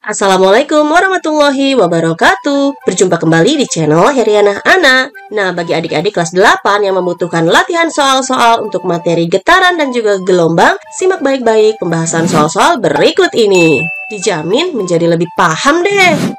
Assalamualaikum warahmatullahi wabarakatuh. Berjumpa kembali di channel Heriana Ana. Nah, bagi adik-adik kelas 8 yang membutuhkan latihan soal-soal untuk materi getaran dan juga gelombang, simak baik-baik pembahasan soal-soal berikut ini. Dijamin menjadi lebih paham deh.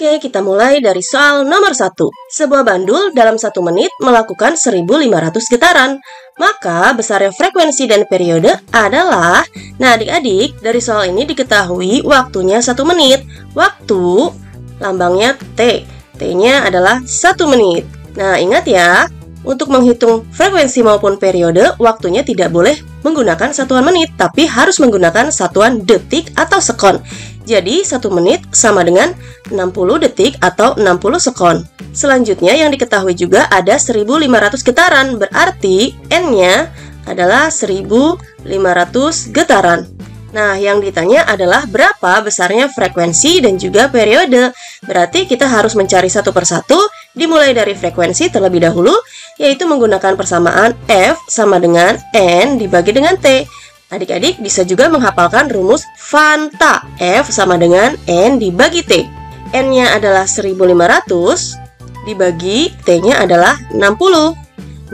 Oke, kita mulai dari soal nomor 1. Sebuah bandul dalam 1 menit melakukan 1500 getaran. Maka besarnya frekuensi dan periode adalah... Nah, adik-adik, dari soal ini diketahui waktunya 1 menit. Waktu, lambangnya T. T-nya adalah 1 menit. Nah, ingat ya, untuk menghitung frekuensi maupun periode, waktunya tidak boleh menggunakan satuan menit, tapi harus menggunakan satuan detik atau sekon. Jadi, 1 menit sama dengan 60 detik atau 60 sekon. Selanjutnya yang diketahui juga ada 1500 getaran, berarti N-nya adalah 1500 getaran. Nah, yang ditanya adalah berapa besarnya frekuensi dan juga periode. Berarti kita harus mencari satu persatu, dimulai dari frekuensi terlebih dahulu, yaitu menggunakan persamaan F sama dengan N dibagi dengan T. Adik-adik bisa juga menghafalkan rumus Fanta. F sama dengan N dibagi T. N-nya adalah 1500, dibagi T-nya adalah 60.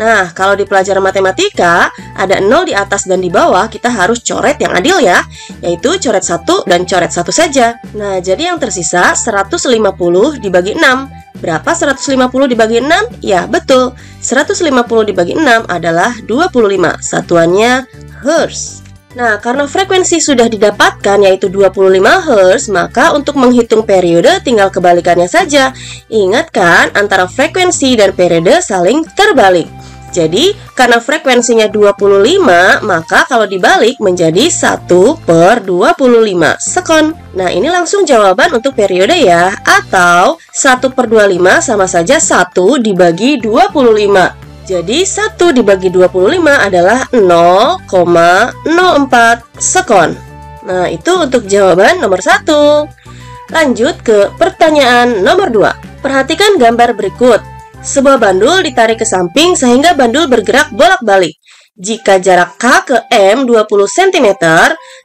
Nah, kalau di pelajaran matematika, ada 0 di atas dan di bawah, kita harus coret yang adil ya, yaitu coret 1 dan coret 1 saja. Nah, jadi yang tersisa 150 dibagi 6. Berapa 150 dibagi 6? Ya, betul. 150 dibagi 6 adalah 25. Satuannya Hz. Nah, karena frekuensi sudah didapatkan yaitu 25 Hz, maka untuk menghitung periode tinggal kebalikannya saja. Ingat kan, antara frekuensi dan periode saling terbalik. Jadi, karena frekuensinya 25, maka kalau dibalik menjadi 1/25 sekon. Nah, ini langsung jawaban untuk periode ya. Atau 1/25 sama saja 1 dibagi 25. Jadi 1 dibagi 25 adalah 0,04 sekon. Nah, itu untuk jawaban nomor 1. Lanjut ke pertanyaan nomor 2. Perhatikan gambar berikut. Sebuah bandul ditarik ke samping sehingga bandul bergerak bolak-balik. Jika jarak K ke M 20 cm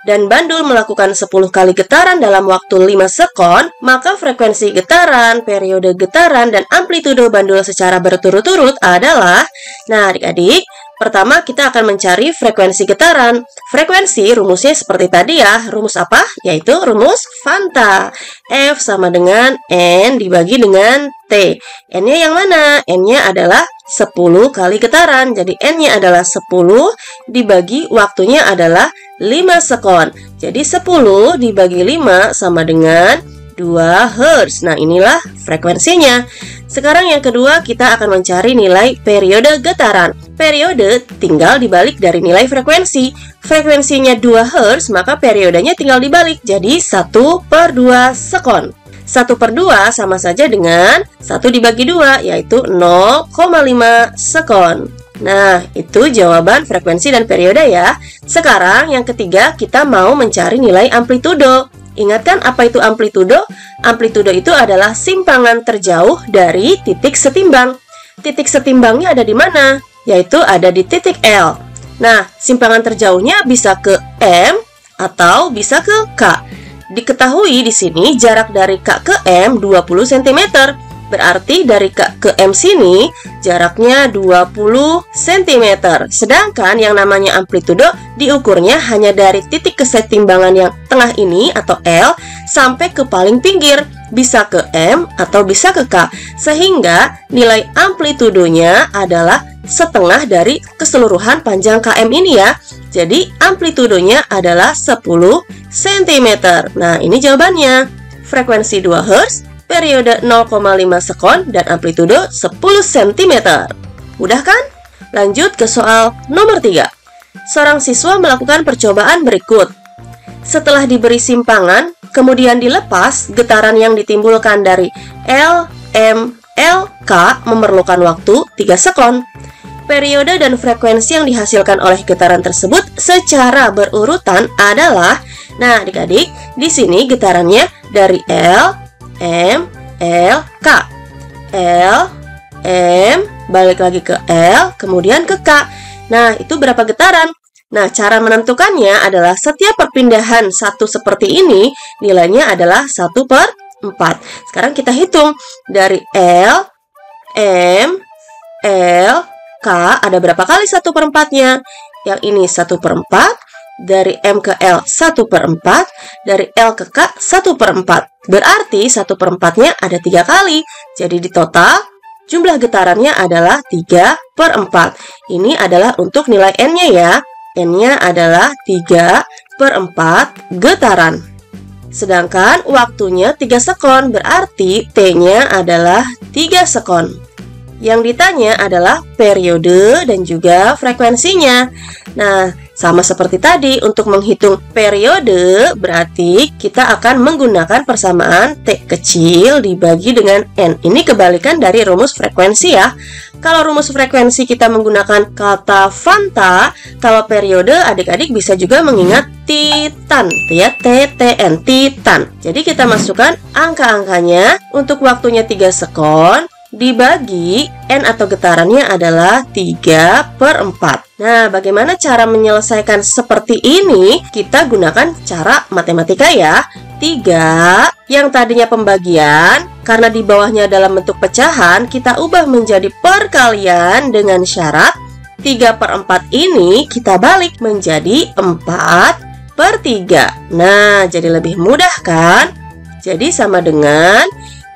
dan bandul melakukan 10 kali getaran dalam waktu 5 sekon, maka frekuensi getaran, periode getaran, dan amplitudo bandul secara berturut-turut adalah... Nah, adik-adik, pertama kita akan mencari frekuensi getaran. Frekuensi rumusnya seperti tadi ya. Rumus apa? Yaitu rumus Fanta. F sama dengan N dibagi dengan T. N-nya yang mana? N-nya adalah 10 kali getaran. Jadi N-nya adalah 10 dibagi waktunya adalah 5 sekon. Jadi 10 dibagi 5 sama dengan 2 Hz. Nah, inilah frekuensinya. Sekarang yang kedua, kita akan mencari nilai periode getaran. Periode tinggal dibalik dari nilai frekuensi. Frekuensinya 2 Hz, maka periodenya tinggal dibalik. Jadi 1/2 sekon. 1/2 sama saja dengan 1 dibagi 2, yaitu 0,5 sekon. Nah, itu jawaban frekuensi dan periode ya. Sekarang yang ketiga, kita mau mencari nilai amplitudo. Ingat kan apa itu amplitudo? Amplitudo itu adalah simpangan terjauh dari titik setimbang. Titik setimbangnya ada di mana? Yaitu ada di titik L. Nah, simpangan terjauhnya bisa ke M atau bisa ke K. Diketahui di sini jarak dari K ke M 20 cm. Berarti dari K ke M sini jaraknya 20 cm. Sedangkan yang namanya amplitudo diukurnya hanya dari titik kesetimbangan yang tengah ini atau L sampai ke paling pinggir. Bisa ke M atau bisa ke K. Sehingga nilai amplitudonya adalah setengah dari keseluruhan panjang KM ini ya. Jadi amplitudonya adalah 10 cm. Nah, ini jawabannya. Frekuensi 2 Hz, periode 0,5 sekon, dan amplitudo 10 cm. Mudah kan? Lanjut ke soal nomor 3. Seorang siswa melakukan percobaan berikut. Setelah diberi simpangan, kemudian dilepas, getaran yang ditimbulkan dari L, M, L, K memerlukan waktu 3 sekon. Periode dan frekuensi yang dihasilkan oleh getaran tersebut secara berurutan adalah... Nah, adik-adik, di sini getarannya dari L, M, L, K. L, M, balik lagi ke L, kemudian ke K. Nah, itu berapa getaran? Nah, cara menentukannya adalah setiap perpindahan satu seperti ini, nilainya adalah 1/4. Sekarang kita hitung. Dari L, M, L, K, ada berapa kali 1/4-nya? Yang ini 1/4. Dari M ke L 1/4, dari L ke K 1/4. Berarti 1/4-nya ada 3 kali. Jadi di total jumlah getarannya adalah 3/4. Ini adalah untuk nilai N-nya ya. N-nya adalah 3/4 getaran. Sedangkan waktunya 3 sekon, berarti T-nya adalah 3 sekon. Yang ditanya adalah periode dan juga frekuensinya. Nah, sama seperti tadi, untuk menghitung periode berarti kita akan menggunakan persamaan T kecil dibagi dengan N. Ini kebalikan dari rumus frekuensi ya. Kalau rumus frekuensi kita menggunakan kata fanta, kalau periode adik-adik bisa juga mengingat titan, ya, TTN, titan. Jadi kita masukkan angka-angkanya. Untuk waktunya 3 sekon dibagi N atau getarannya adalah 3/4. Nah, bagaimana cara menyelesaikan seperti ini? Kita gunakan cara matematika ya. 3 yang tadinya pembagian, karena di bawahnya dalam bentuk pecahan, kita ubah menjadi perkalian dengan syarat 3/4 ini kita balik menjadi 4/3. Nah, jadi lebih mudah kan? Jadi sama dengan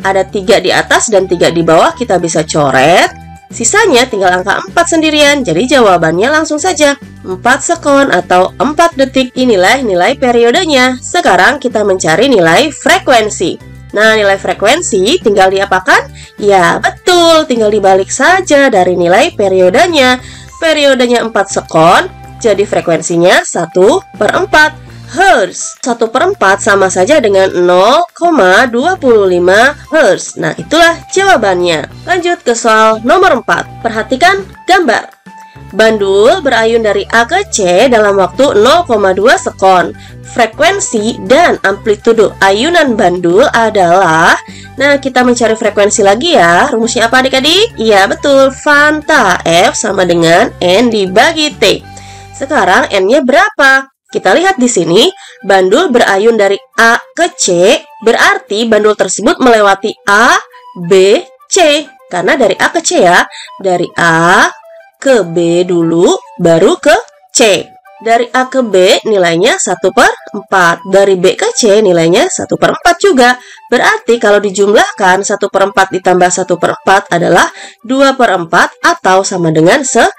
ada 3 di atas dan 3 di bawah, kita bisa coret. Sisanya tinggal angka 4 sendirian. Jadi jawabannya langsung saja 4 sekon atau 4 detik. Inilah nilai periodenya. Sekarang kita mencari nilai frekuensi. Nah, nilai frekuensi tinggal diapakan? Ya, betul, tinggal dibalik saja dari nilai periodenya. Periodenya 4 sekon, jadi frekuensinya 1/4 Hz. 1/4 sama saja dengan 0,25 Hz. Nah, itulah jawabannya. Lanjut ke soal nomor 4. Perhatikan gambar. Bandul berayun dari A ke C dalam waktu 0,2 sekon. Frekuensi dan amplitudo ayunan bandul adalah... Nah, kita mencari frekuensi lagi ya. Rumusnya apa adik-adik? Iya, betul. Fanta. F sama dengan N dibagi T. Sekarang N-nya berapa? Kita lihat di sini, bandul berayun dari A ke C, berarti bandul tersebut melewati A, B, C. Karena dari A ke C ya, dari A ke B dulu, baru ke C. Dari A ke B nilainya 1/4, dari B ke C nilainya 1/4 juga. Berarti kalau dijumlahkan 1/4 ditambah 1/4 adalah 2/4 atau sama dengan setengah.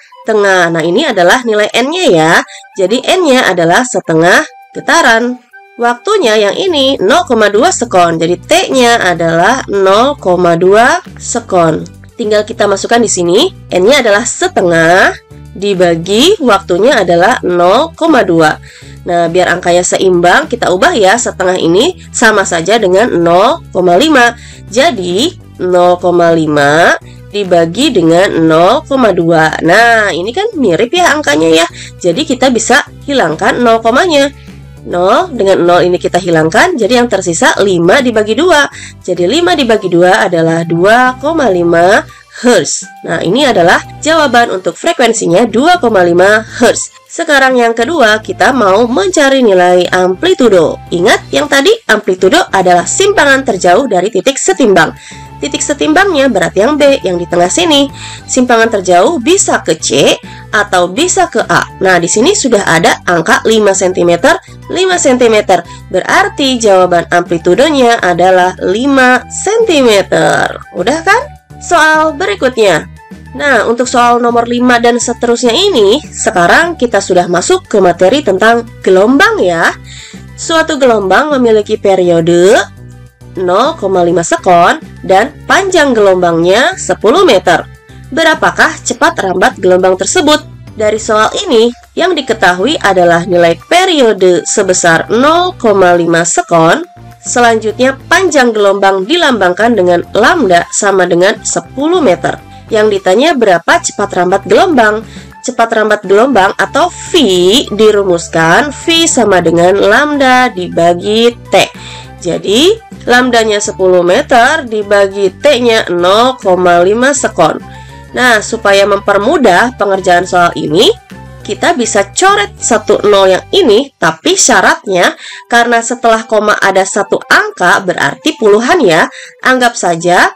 Nah, ini adalah nilai N-nya ya. Jadi N-nya adalah setengah getaran. Waktunya yang ini 0,2 sekon. Jadi T-nya adalah 0,2 sekon. Tinggal kita masukkan di sini. N-nya adalah setengah dibagi waktunya adalah 0,2. Nah, biar angkanya seimbang, kita ubah ya. Setengah ini sama saja dengan 0,5. Jadi 0,5 dibagi dengan 0,2. Nah, ini kan mirip ya angkanya ya. Jadi kita bisa hilangkan 0 komanya. 0 dengan 0 ini kita hilangkan, jadi yang tersisa 5 dibagi 2. Jadi 5 dibagi 2 adalah 2,5 Hz. Nah, ini adalah jawaban untuk frekuensinya 2,5 Hz. Sekarang yang kedua, kita mau mencari nilai amplitudo. Ingat yang tadi, amplitudo adalah simpangan terjauh dari titik setimbang. Titik setimbangnya berarti yang B, yang di tengah sini. Simpangan terjauh bisa ke C atau bisa ke A. Nah, di sini sudah ada angka 5 cm, 5 cm. Berarti jawaban amplitudonya adalah 5 cm. Udah kan? Soal berikutnya. Nah, untuk soal nomor 5 dan seterusnya ini, sekarang kita sudah masuk ke materi tentang gelombang ya. Suatu gelombang memiliki periode 0,5 sekon dan panjang gelombangnya 10 meter. Berapakah cepat rambat gelombang tersebut? Dari soal ini, yang diketahui adalah nilai periode sebesar 0,5 sekon. Selanjutnya, panjang gelombang dilambangkan dengan lambda sama dengan 10 meter. Yang ditanya berapa cepat rambat gelombang? Cepat rambat gelombang atau V dirumuskan V sama dengan lambda dibagi T. Jadi, Lambdanya 10 meter dibagi T-nya 0,5 sekon. Nah, supaya mempermudah pengerjaan soal ini, kita bisa coret satu nol yang ini, tapi syaratnya karena setelah koma ada satu angka berarti puluhan ya. Anggap saja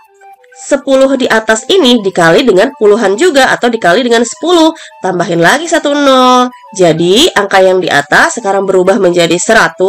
10 di atas ini dikali dengan puluhan juga atau dikali dengan 10. Tambahin lagi satu nol. Jadi angka yang di atas sekarang berubah menjadi 100.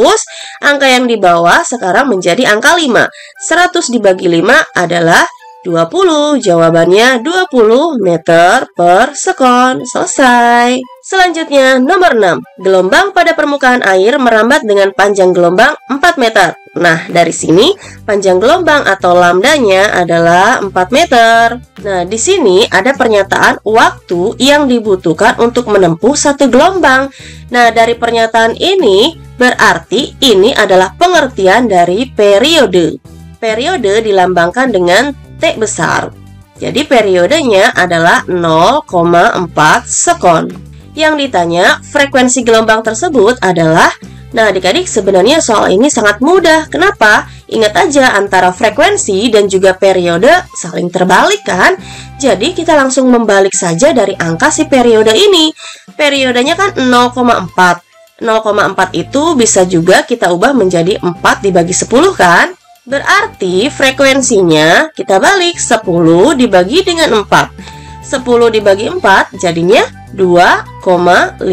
Angka yang di bawah sekarang menjadi angka 5. 100 dibagi 5 adalah 20. Jawabannya 20 meter per sekon. Selesai. Selanjutnya nomor 6. Gelombang pada permukaan air merambat dengan panjang gelombang 4 meter. Nah, dari sini panjang gelombang atau lambdanya adalah 4 meter. Nah, di sini ada pernyataan waktu yang dibutuhkan untuk menempuh satu gelombang. Nah, dari pernyataan ini berarti ini adalah pengertian dari periode. Periode dilambangkan dengan T besar. Jadi periodenya adalah 0,4 sekon. Yang ditanya frekuensi gelombang tersebut adalah, nah adik-adik sebenarnya soal ini sangat mudah. Kenapa? Ingat aja antara frekuensi dan juga periode saling terbalik kan? Jadi kita langsung membalik saja dari angka si periode ini. Periodenya kan 0,4. 0,4 itu bisa juga kita ubah menjadi 4 dibagi 10 kan? Berarti frekuensinya kita balik 10 dibagi dengan 4. 10 dibagi 4 jadinya 2,5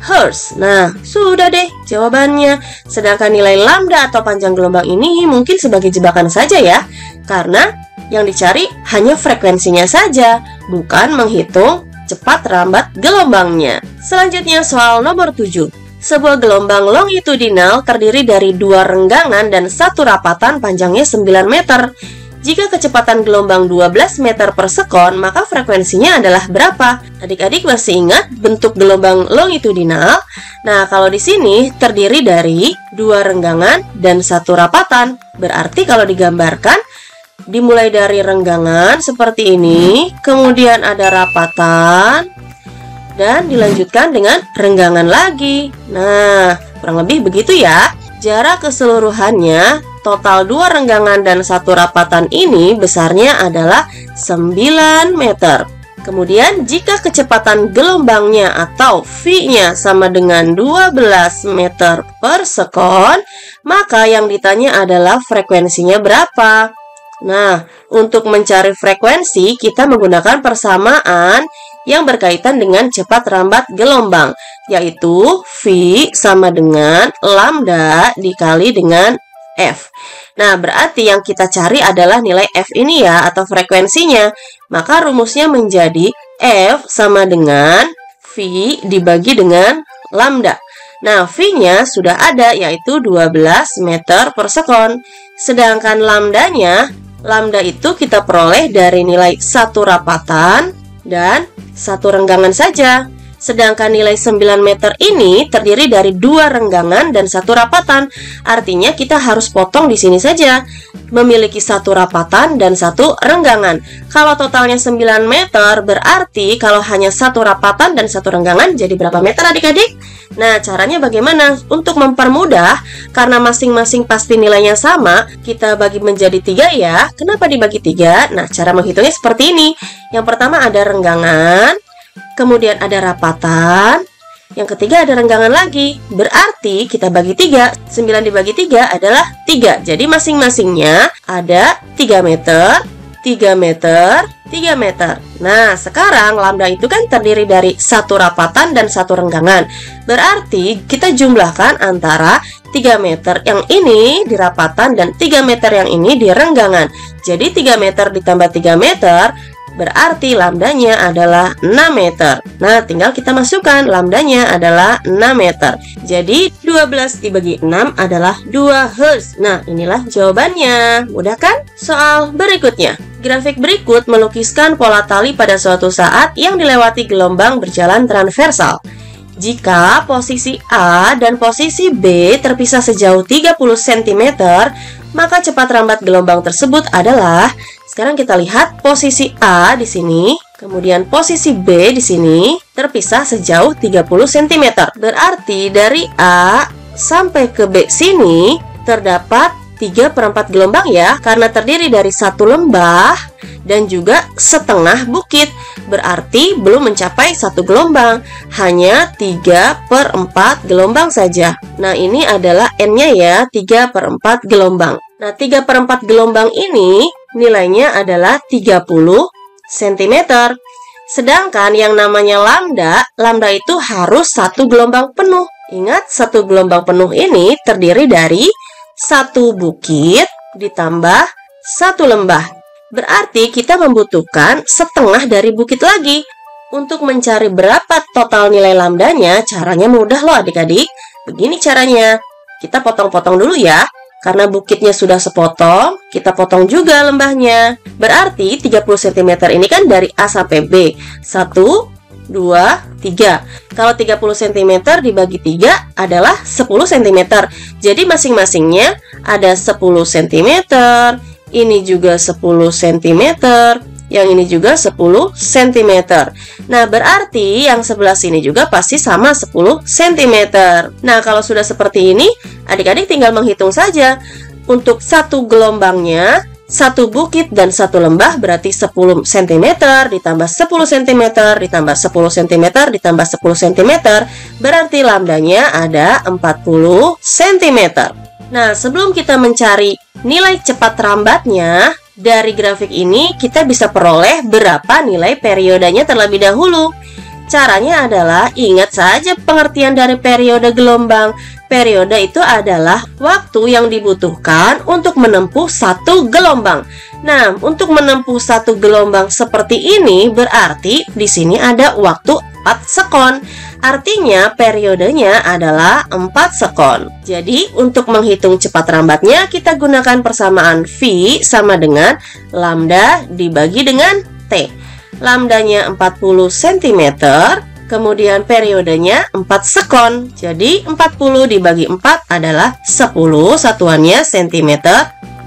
Hz. Nah, sudah deh jawabannya. Sedangkan nilai lambda atau panjang gelombang ini mungkin sebagai jebakan saja ya. Karena yang dicari hanya frekuensinya saja, bukan menghitung cepat rambat gelombangnya. Selanjutnya soal nomor 7. Sebuah gelombang longitudinal terdiri dari dua renggangan dan satu rapatan panjangnya 9 meter. Jika kecepatan gelombang 12 meter per sekon, maka frekuensinya adalah berapa? Adik-adik masih ingat bentuk gelombang longitudinal? Nah, kalau di sini terdiri dari dua renggangan dan satu rapatan. Berarti kalau digambarkan, dimulai dari renggangan seperti ini, kemudian ada rapatan, dan dilanjutkan dengan renggangan lagi. Nah, kurang lebih begitu ya. Jarak keseluruhannya, total dua renggangan dan satu rapatan ini besarnya adalah 9 meter. Kemudian, jika kecepatan gelombangnya atau V-nya sama dengan 12 meter per sekon, maka yang ditanya adalah frekuensinya berapa? Nah, untuk mencari frekuensi, kita menggunakan persamaan yang berkaitan dengan cepat rambat gelombang, yaitu V sama dengan lambda dikali dengan F. Nah, berarti yang kita cari adalah nilai F ini ya, atau frekuensinya. Maka rumusnya menjadi F sama dengan V dibagi dengan lambda. Nah, V-nya sudah ada, yaitu 12 meter per sekon. Sedangkan lambdanya, lambda itu kita peroleh dari nilai satu rapatan dan satu renggangan saja. Sedangkan nilai 9 meter ini terdiri dari dua renggangan dan satu rapatan. Artinya kita harus potong di sini saja. Memiliki satu rapatan dan satu renggangan. Kalau totalnya 9 meter, berarti kalau hanya satu rapatan dan satu renggangan, jadi berapa meter adik-adik? Nah, caranya bagaimana? Untuk mempermudah, karena masing-masing pasti nilainya sama, kita bagi menjadi 3 ya. Kenapa dibagi 3? Nah, cara menghitungnya seperti ini. Yang pertama ada renggangan, kemudian ada rapatan, yang ketiga ada renggangan lagi. Berarti kita bagi 3, 9 dibagi 3 adalah 3. Jadi masing-masingnya ada 3 meter, 3 meter, 3 meter. Nah, sekarang lambda itu kan terdiri dari satu rapatan dan satu renggangan. Berarti kita jumlahkan antara 3 meter yang ini di rapatan dan 3 meter yang ini di renggangan. Jadi 3 meter ditambah 3 meter berarti lambdanya adalah 6 meter. Nah, tinggal kita masukkan lambdanya adalah 6 meter. Jadi 12 dibagi 6 adalah 2 Hz. Nah, inilah jawabannya. Mudah kan? Soal berikutnya. Grafik berikut melukiskan pola tali pada suatu saat yang dilewati gelombang berjalan transversal. Jika posisi A dan posisi B terpisah sejauh 30 cm, maka cepat rambat gelombang tersebut adalah, sekarang kita lihat posisi A di sini, kemudian posisi B di sini terpisah sejauh 30 cm. Berarti dari A sampai ke B sini terdapat 3/4 gelombang ya, karena terdiri dari satu lembah dan juga setengah bukit. Berarti belum mencapai satu gelombang, hanya 3/4 gelombang saja. Nah, ini adalah N-nya ya, 3/4 gelombang. Nah, 3/4 gelombang ini nilainya adalah 30 cm. Sedangkan yang namanya lambda itu harus satu gelombang penuh. Ingat, satu gelombang penuh ini terdiri dari satu bukit ditambah satu lembah. Berarti kita membutuhkan setengah dari bukit lagi. Untuk mencari berapa total nilai lambdanya, caranya mudah loh adik-adik. Begini caranya. Kita potong-potong dulu ya. Karena bukitnya sudah sepotong, kita potong juga lembahnya. Berarti 30 cm ini kan dari A sampai B. 1, 2, 3. Kalau 30 cm dibagi 3 adalah 10 cm. Jadi masing-masingnya ada 10 cm. Ini juga 10 cm. Yang ini juga 10 cm. Nah, berarti yang sebelah sini juga pasti sama 10 cm. Nah, kalau sudah seperti ini, adik-adik tinggal menghitung saja. Untuk satu gelombangnya, satu bukit dan satu lembah berarti 10 cm ditambah 10 cm ditambah 10 cm ditambah 10 cm, berarti lambdanya ada 40 cm. Nah, sebelum kita mencari nilai cepat rambatnya, dari grafik ini kita bisa peroleh berapa nilai periodenya terlebih dahulu. Caranya adalah ingat saja pengertian dari periode gelombang. Periode itu adalah waktu yang dibutuhkan untuk menempuh satu gelombang. Nah, untuk menempuh satu gelombang seperti ini berarti di sini ada waktu 4 sekon. Artinya periodenya adalah 4 sekon. Jadi untuk menghitung cepat rambatnya kita gunakan persamaan V sama dengan lambda dibagi dengan T. Lambdanya 40 cm, kemudian periodenya 4 sekon. Jadi 40 dibagi 4 adalah 10, satuannya cm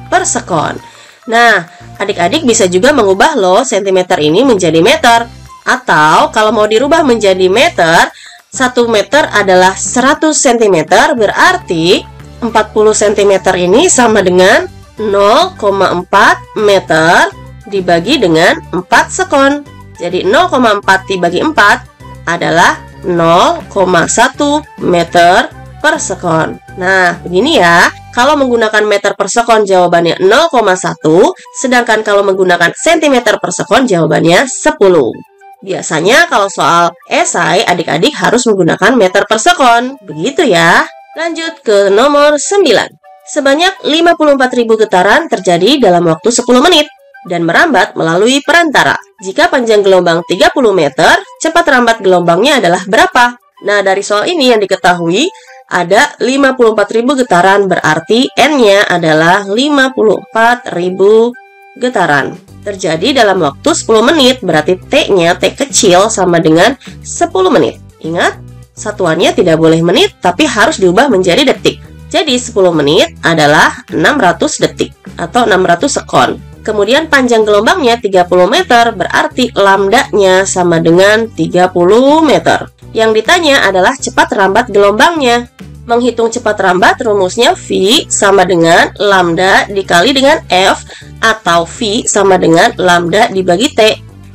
per sekon. Nah, adik-adik bisa juga mengubah loh cm ini menjadi meter. Atau kalau mau dirubah menjadi meter, 1 meter adalah 100 cm, berarti 40 cm ini sama dengan 0,4 meter dibagi dengan 4 sekon. Jadi 0,4 dibagi 4 adalah 0,1 meter per sekon. Nah, begini ya. Kalau menggunakan meter per sekon jawabannya 0,1, sedangkan kalau menggunakan cm per sekon jawabannya 10. Biasanya kalau soal esai adik-adik harus menggunakan meter per sekon. Begitu ya. Lanjut ke nomor 9. Sebanyak 54.000 getaran terjadi dalam waktu 10 menit dan merambat melalui perantara. Jika panjang gelombang 30 meter, cepat rambat gelombangnya adalah berapa? Nah, dari soal ini yang diketahui ada 54.000 getaran, berarti N-nya adalah 54.000 getaran. Terjadi dalam waktu 10 menit, berarti T-nya, T kecil sama dengan 10 menit. Ingat, satuannya tidak boleh menit, tapi harus diubah menjadi detik. Jadi 10 menit adalah 600 detik atau 600 sekon. Kemudian panjang gelombangnya 30 meter, berarti lambdanya sama dengan 30 meter. Yang ditanya adalah cepat rambat gelombangnya. Menghitung cepat rambat, rumusnya V sama dengan lambda dikali dengan F, atau V sama dengan lambda dibagi T.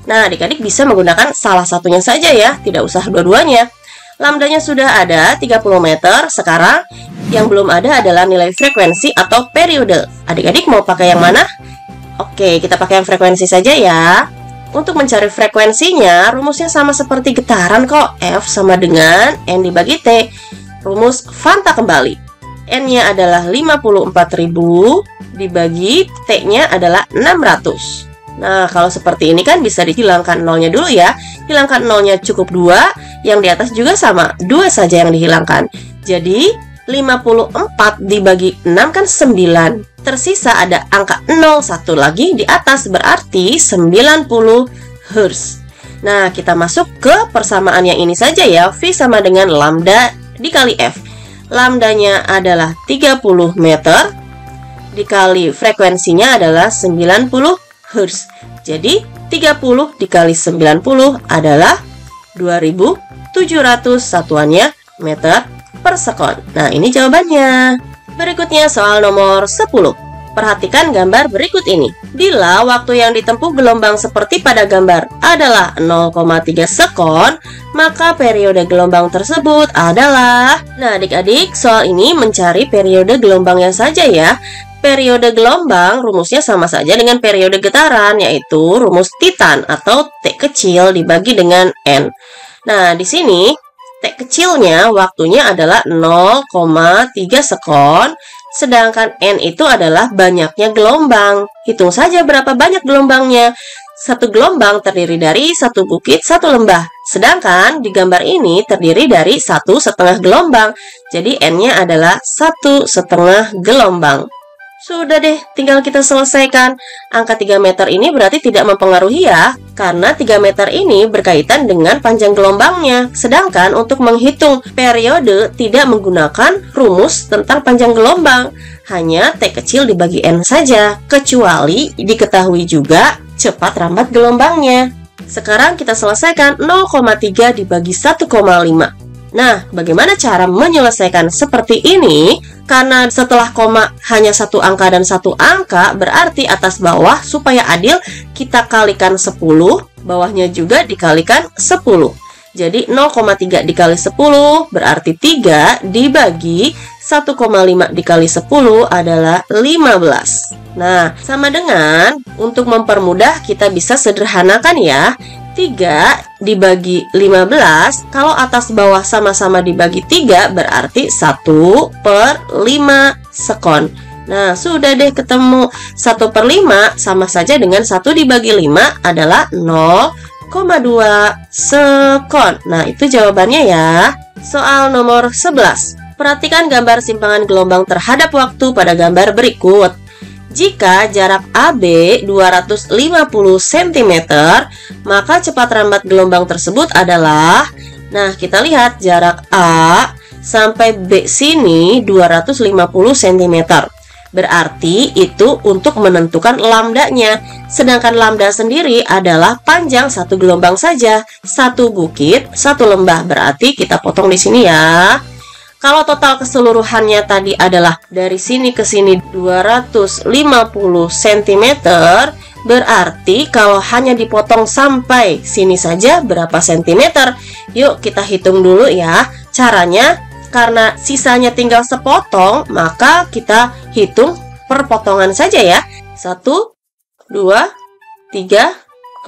Nah, adik-adik bisa menggunakan salah satunya saja ya, tidak usah dua-duanya. Lambdanya sudah ada 30 meter, sekarang yang belum ada adalah nilai frekuensi atau periode. Adik-adik mau pakai yang mana? Oke, kita pakai yang frekuensi saja ya. Untuk mencari frekuensinya, rumusnya sama seperti getaran kok. F sama dengan N dibagi T. Rumus Fanta kembali. N-nya adalah 54.000 dibagi T-nya adalah 600. Nah, kalau seperti ini kan bisa dihilangkan nolnya dulu ya. Hilangkan nolnya cukup 2, yang di atas juga sama, 2 saja yang dihilangkan. Jadi, 54 dibagi 6 kan 9. Tersisa ada angka 01 lagi di atas, berarti 90 Hz. Nah, kita masuk ke persamaan yang ini saja ya. V sama dengan lambda dikali F. Lambdanya adalah 30 meter dikali frekuensinya adalah 90 Hz. Jadi 30 dikali 90 adalah 2700, satuannya meter per sekon. Nah, ini jawabannya. Berikutnya soal nomor 10. Perhatikan gambar berikut ini. Bila waktu yang ditempuh gelombang seperti pada gambar adalah 0,3 sekon, maka periode gelombang tersebut adalah... Nah adik-adik, soal ini mencari periode gelombangnya saja ya. Periode gelombang rumusnya sama saja dengan periode getaran, yaitu rumus Titan atau T kecil dibagi dengan N. Nah di sini T kecilnya waktunya adalah 0,3 sekon, sedangkan N itu adalah banyaknya gelombang. Hitung saja berapa banyak gelombangnya. Satu gelombang terdiri dari satu bukit, satu lembah. Sedangkan di gambar ini terdiri dari 1,5 gelombang. Jadi N-nya adalah 1,5 gelombang. Sudah deh, tinggal kita selesaikan. Angka 3 meter ini berarti tidak mempengaruhi ya, karena 3 meter ini berkaitan dengan panjang gelombangnya. Sedangkan untuk menghitung periode tidak menggunakan rumus tentang panjang gelombang, hanya T kecil dibagi N saja, kecuali diketahui juga cepat rambat gelombangnya. Sekarang kita selesaikan 0,3 dibagi 1,5. Nah, bagaimana cara menyelesaikan seperti ini? Karena setelah koma hanya satu angka dan satu angka, berarti atas bawah supaya adil kita kalikan 10, bawahnya juga dikalikan 10. Jadi 0,3 dikali 10 berarti 3 dibagi 1,5 dikali 10 adalah 15. Nah, sama dengan untuk mempermudah kita bisa sederhanakan ya. 3 dibagi 15, kalau atas bawah sama-sama dibagi 3 berarti 1/5 sekon. Nah, sudah deh ketemu. 1/5 sama saja dengan 1 dibagi 5 adalah 0,2 sekon. Nah, itu jawabannya ya. Soal nomor 11. Perhatikan gambar simpangan gelombang terhadap waktu pada gambar berikut. Jika jarak AB 250 cm, maka cepat rambat gelombang tersebut adalah... Nah, kita lihat jarak A sampai B sini 250 cm. Berarti itu untuk menentukan lambdanya. Sedangkan lambda sendiri adalah panjang satu gelombang saja. Satu bukit, satu lembah. Berarti kita potong di sini ya. Kalau total keseluruhannya tadi adalah dari sini ke sini 250 cm, berarti kalau hanya dipotong sampai sini saja berapa cm? Yuk kita hitung dulu ya. Caranya, karena sisanya tinggal sepotong, maka kita hitung per potongan saja ya. 1, 2, 3,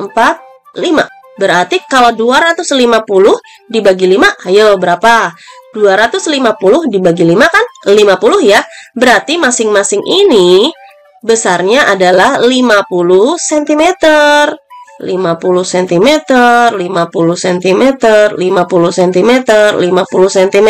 4, 5. Berarti kalau 250 dibagi 5, ayo berapa? 250 dibagi 5 kan 50 ya. Berarti masing-masing ini besarnya adalah 50 cm. 50 cm, 50 cm, 50 cm, 50 cm.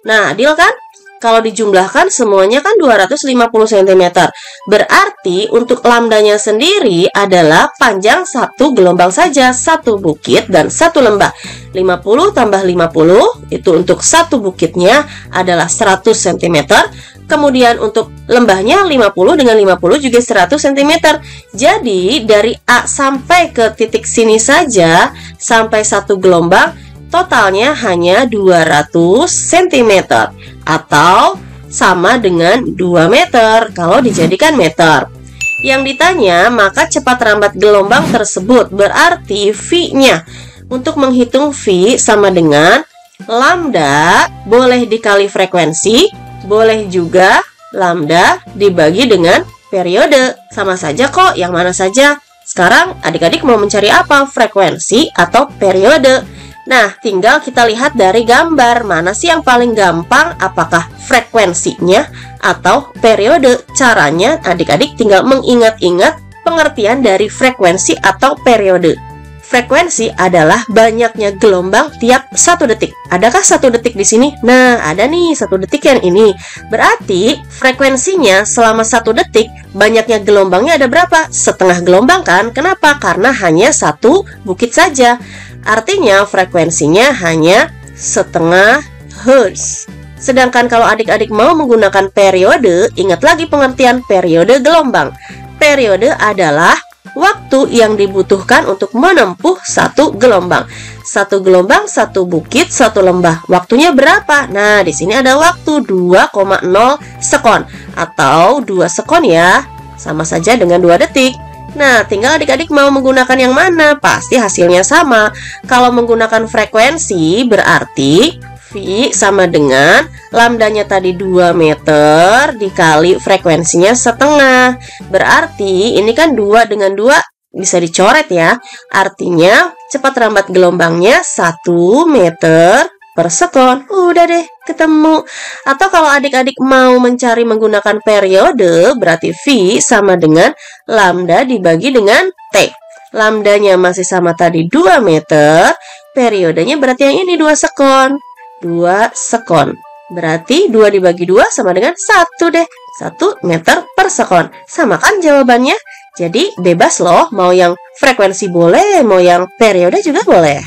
Nah, adil kan? Kalau dijumlahkan semuanya kan 250 cm. Berarti untuk lambdanya sendiri adalah panjang satu gelombang saja, satu bukit dan satu lembah. 50 tambah 50 itu untuk satu bukitnya adalah 100 cm. Kemudian untuk lembahnya 50 dengan 50 juga 100 cm. Jadi dari A sampai ke titik sini saja sampai satu gelombang totalnya hanya 200 cm atau sama dengan 2 meter kalau dijadikan meter. Yang ditanya, maka cepat rambat gelombang tersebut berarti V-nya. Untuk menghitung V sama dengan lambda boleh dikali frekuensi, boleh juga lambda dibagi dengan periode. Sama saja kok, yang mana saja. Sekarang adik-adik mau mencari apa? Frekuensi atau periode? Nah, tinggal kita lihat dari gambar mana sih yang paling gampang, apakah frekuensinya atau periode. Caranya adik-adik tinggal mengingat-ingat pengertian dari frekuensi atau periode. Frekuensi adalah banyaknya gelombang tiap 1 detik. Adakah 1 detik di sini? Nah, ada nih 1 detik yang ini. Berarti frekuensinya selama 1 detik banyaknya gelombangnya ada berapa? Setengah gelombang kan? Kenapa? Karena hanya satu bukit saja. Artinya frekuensinya hanya setengah Hz. Sedangkan kalau adik-adik mau menggunakan periode, ingat lagi pengertian periode gelombang. Periode adalah waktu yang dibutuhkan untuk menempuh satu gelombang. Satu gelombang, satu bukit, satu lembah. Waktunya berapa? Nah, di sini ada waktu 2,0 sekon atau 2 sekon ya. Sama saja dengan 2 detik. Nah, tinggal adik-adik mau menggunakan yang mana? Pasti hasilnya sama. Kalau menggunakan frekuensi berarti V sama dengan lambdanya tadi 2 meter dikali frekuensinya setengah. Berarti ini kan 2 dengan 2 bisa dicoret ya. Artinya cepat rambat gelombangnya 1 meter per sekon. Udah deh, ketemu. Atau kalau adik-adik mau mencari menggunakan periode, berarti V sama dengan lambda dibagi dengan T. Lambdanya masih sama tadi 2 meter, periodenya berarti yang ini 2 sekon. 2 sekon. Berarti 2 dibagi 2 sama dengan 1 deh. 1 meter per sekon. Sama kan jawabannya? Jadi bebas loh, mau yang frekuensi boleh, mau yang periode juga boleh.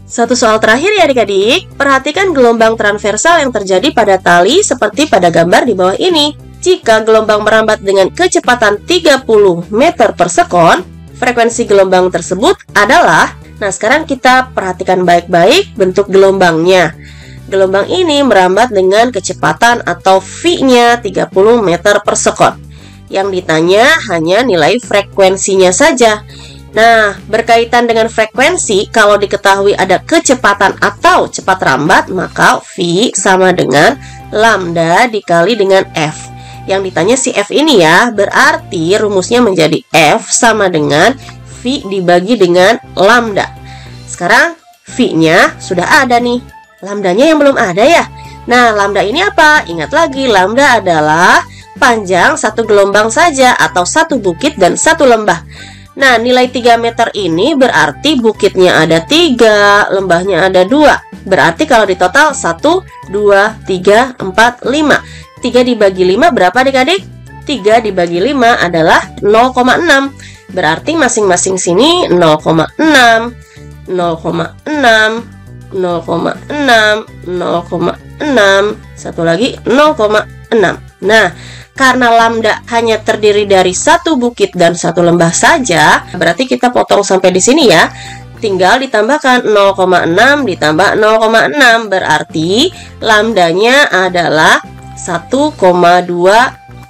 Satu soal terakhir ya adik-adik, perhatikan gelombang transversal yang terjadi pada tali seperti pada gambar di bawah ini. Jika gelombang merambat dengan kecepatan 30 meter per sekon, frekuensi gelombang tersebut adalah, nah sekarang kita perhatikan baik-baik bentuk gelombangnya. Gelombang ini merambat dengan kecepatan atau V-nya 30 meter per sekon. Yang ditanya hanya nilai frekuensinya saja. Nah, berkaitan dengan frekuensi, kalau diketahui ada kecepatan atau cepat rambat, maka V sama dengan lambda dikali dengan F. Yang ditanya si F ini ya, berarti rumusnya menjadi F sama dengan V dibagi dengan lambda. Sekarang V-nya sudah ada nih, lambdanya yang belum ada ya. Nah, lambda ini apa? Ingat lagi, lambda adalah panjang satu gelombang saja atau satu bukit dan satu lembah. Nah, nilai 3 meter ini berarti bukitnya ada 3, lembahnya ada 2. Berarti kalau di total 1, 2, 3, 4, 5. 3 dibagi 5 berapa adik-adik? 3 dibagi 5 adalah 0,6. Berarti masing-masing sini 0,6, 0,6, 0,6, 0,6. Satu lagi 0,6. Nah, karena lambda hanya terdiri dari satu bukit dan satu lembah saja, berarti kita potong sampai di sini ya. Tinggal ditambahkan 0,6 ditambah 0,6, berarti lambdanya adalah 1,2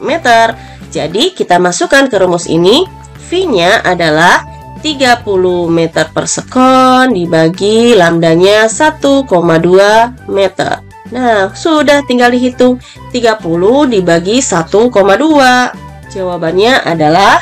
meter. Jadi kita masukkan ke rumus ini, V-nya adalah 30 meter per sekon dibagi lambdanya 1,2 meter. Nah, sudah tinggal dihitung 30 dibagi 1,2. Jawabannya adalah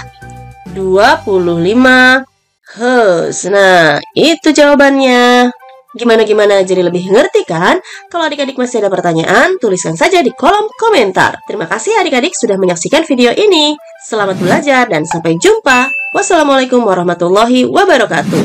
25 Hz. Nah, itu jawabannya. Gimana-gimana, jadi lebih ngerti kan? Kalau adik-adik masih ada pertanyaan, tuliskan saja di kolom komentar. Terima kasih adik-adik sudah menyaksikan video ini. Selamat belajar dan sampai jumpa. Wassalamualaikum warahmatullahi wabarakatuh.